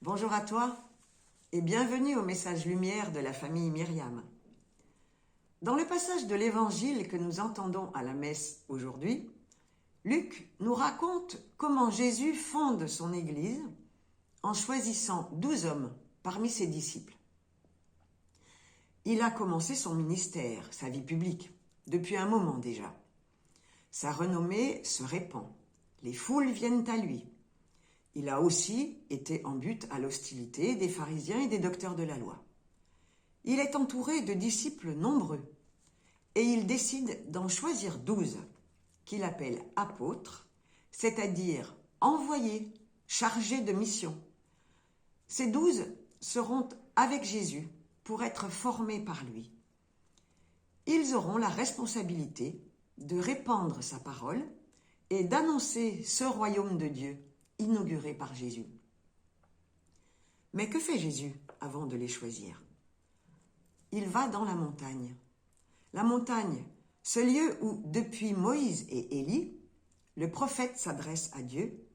Bonjour à toi et bienvenue au message lumière de la famille Myriam. Dans le passage de l'évangile que nous entendons à la messe aujourd'hui, Luc nous raconte comment Jésus fonde son Église en choisissant 12 hommes parmi ses disciples. Il a commencé son ministère, sa vie publique, depuis un moment déjà. Sa renommée se répand, les foules viennent à lui. Il a aussi été en butte à l'hostilité des pharisiens et des docteurs de la loi. Il est entouré de disciples nombreux et il décide d'en choisir 12 qu'il appelle apôtres, c'est-à-dire envoyés, chargés de mission. Ces 12 seront avec Jésus pour être formés par lui. Ils auront la responsabilité de répandre sa parole et d'annoncer ce royaume de Dieu inauguré par Jésus. Mais que fait Jésus avant de les choisir? Il va dans la montagne. La montagne, ce lieu où, depuis Moïse et Élie, le prophète s'adresse à Dieu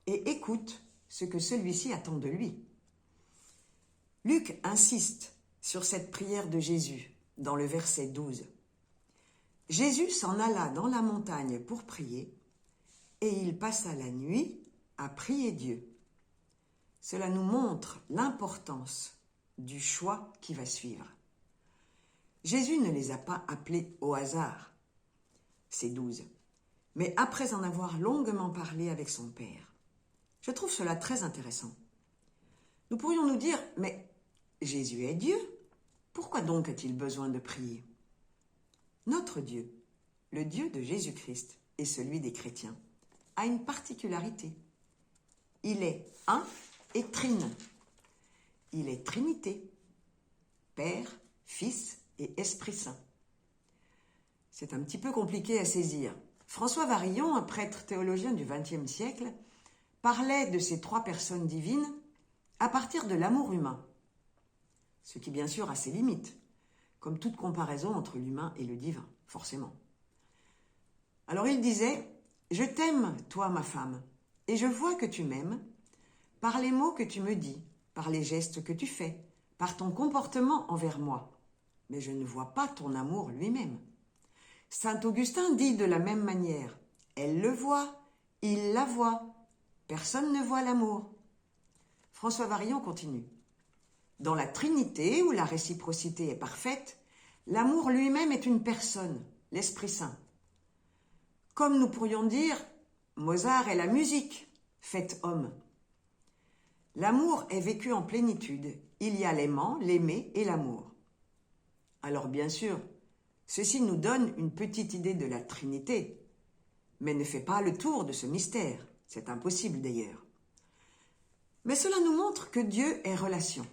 et écoute ce que celui-ci attend de lui. Luc insiste sur cette prière de Jésus dans le verset 12. Jésus s'en alla dans la montagne pour prier et il passa la nuit à prier Dieu. Cela nous montre l'importance du choix qui va suivre. Jésus ne les a pas appelés au hasard, ces 12, mais après en avoir longuement parlé avec son Père. Je trouve cela très intéressant. Nous pourrions nous dire, mais Jésus est Dieu, pourquoi donc a-t-il besoin de prier? Notre Dieu, le Dieu de Jésus-Christ et celui des chrétiens, a une particularité. Il est un et trine. Il est Trinité, Père, Fils et Esprit Saint. C'est un petit peu compliqué à saisir. François Varillon, un prêtre théologien du XXe siècle, parlait de ces trois personnes divines à partir de l'amour humain, ce qui bien sûr a ses limites, comme toute comparaison entre l'humain et le divin, forcément. Alors il disait « Je t'aime, toi ma femme, et je vois que tu m'aimes par les mots que tu me dis, par les gestes que tu fais, par ton comportement envers moi. Mais je ne vois pas ton amour lui-même. » Saint Augustin dit de la même manière « Elle le voit, il la voit, personne ne voit l'amour. » François Varillon continue. Dans la Trinité, où la réciprocité est parfaite, l'amour lui-même est une personne, l'Esprit Saint. Comme nous pourrions dire, Mozart est la musique, faite homme. L'amour est vécu en plénitude. Il y a l'aimant, l'aimé et l'amour. Alors bien sûr, ceci nous donne une petite idée de la Trinité, mais ne fait pas le tour de ce mystère. C'est impossible d'ailleurs. Mais cela nous montre que Dieu est relation.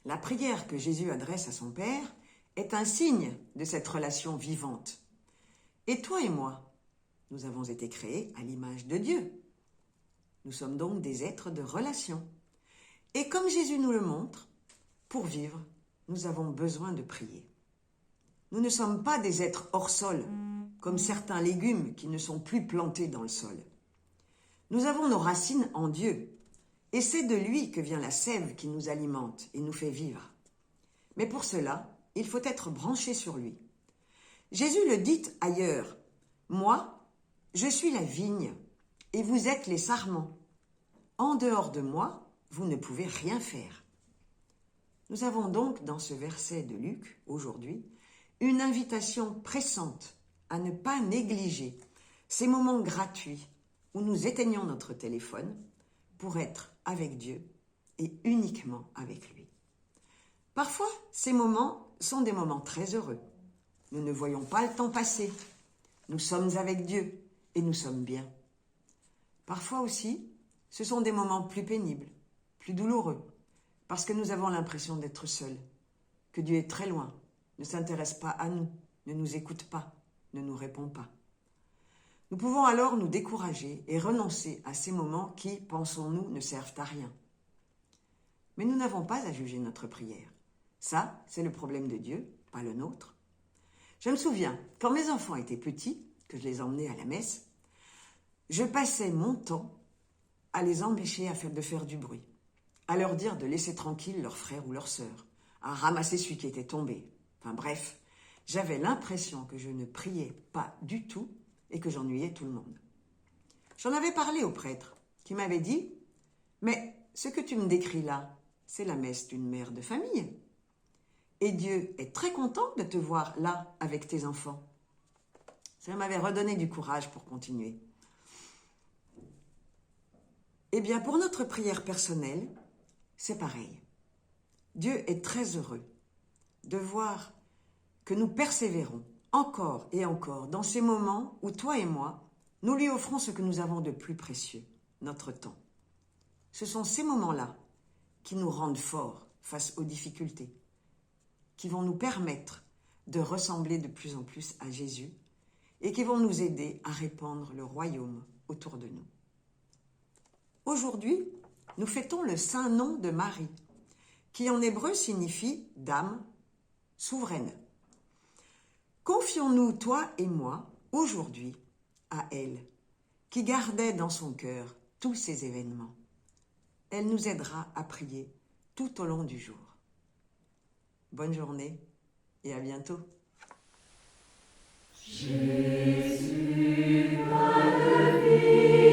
La prière que Jésus adresse à son Père est un signe de cette relation vivante. Et toi et moi, nous avons été créés à l'image de Dieu. Nous sommes donc des êtres de relation. Et comme Jésus nous le montre, pour vivre, nous avons besoin de prier. Nous ne sommes pas des êtres hors sol, comme certains légumes qui ne sont plus plantés dans le sol. Nous avons nos racines en Dieu, et c'est de lui que vient la sève qui nous alimente et nous fait vivre. Mais pour cela, il faut être branché sur lui. Jésus le dit ailleurs, « Moi, je suis la vigne, et vous êtes les sarments. En dehors de moi, vous ne pouvez rien faire. » Nous avons donc dans ce verset de Luc, aujourd'hui, une invitation pressante à ne pas négliger ces moments gratuits où nous éteignons notre téléphone pour être avec Dieu et uniquement avec lui. Parfois, ces moments sont des moments très heureux. Nous ne voyons pas le temps passer. Nous sommes avec Dieu et nous sommes bien. Parfois aussi, ce sont des moments plus pénibles, plus douloureux, parce que nous avons l'impression d'être seuls, que Dieu est très loin, ne s'intéresse pas à nous, ne nous écoute pas, ne nous répond pas. Nous pouvons alors nous décourager et renoncer à ces moments qui, pensons-nous, ne servent à rien. Mais nous n'avons pas à juger notre prière. Ça, c'est le problème de Dieu, pas le nôtre. Je me souviens, quand mes enfants étaient petits, que je les emmenais à la messe, je passais mon temps à les empêcher de faire du bruit. à leur dire de laisser tranquille leur frère ou leur sœur, à ramasser celui qui était tombé. Enfin bref, j'avais l'impression que je ne priais pas du tout et que j'ennuyais tout le monde. J'en avais parlé au prêtre, qui m'avait dit « Mais ce que tu me décris là, c'est la messe d'une mère de famille. Et Dieu est très content de te voir là avec tes enfants. » Ça m'avait redonné du courage pour continuer. Eh bien, pour notre prière personnelle, c'est pareil. Dieu est très heureux de voir que nous persévérons encore et encore dans ces moments où toi et moi, nous lui offrons ce que nous avons de plus précieux, notre temps. Ce sont ces moments-là qui nous rendent forts face aux difficultés, qui vont nous permettre de ressembler de plus en plus à Jésus et qui vont nous aider à répandre le royaume autour de nous. Aujourd'hui, nous fêtons le saint nom de Marie, qui en hébreu signifie « dame souveraine ». Confions-nous, toi et moi, aujourd'hui, à elle, qui gardait dans son cœur tous ces événements. Elle nous aidera à prier tout au long du jour. Bonne journée et à bientôt. Jésus, ma vie.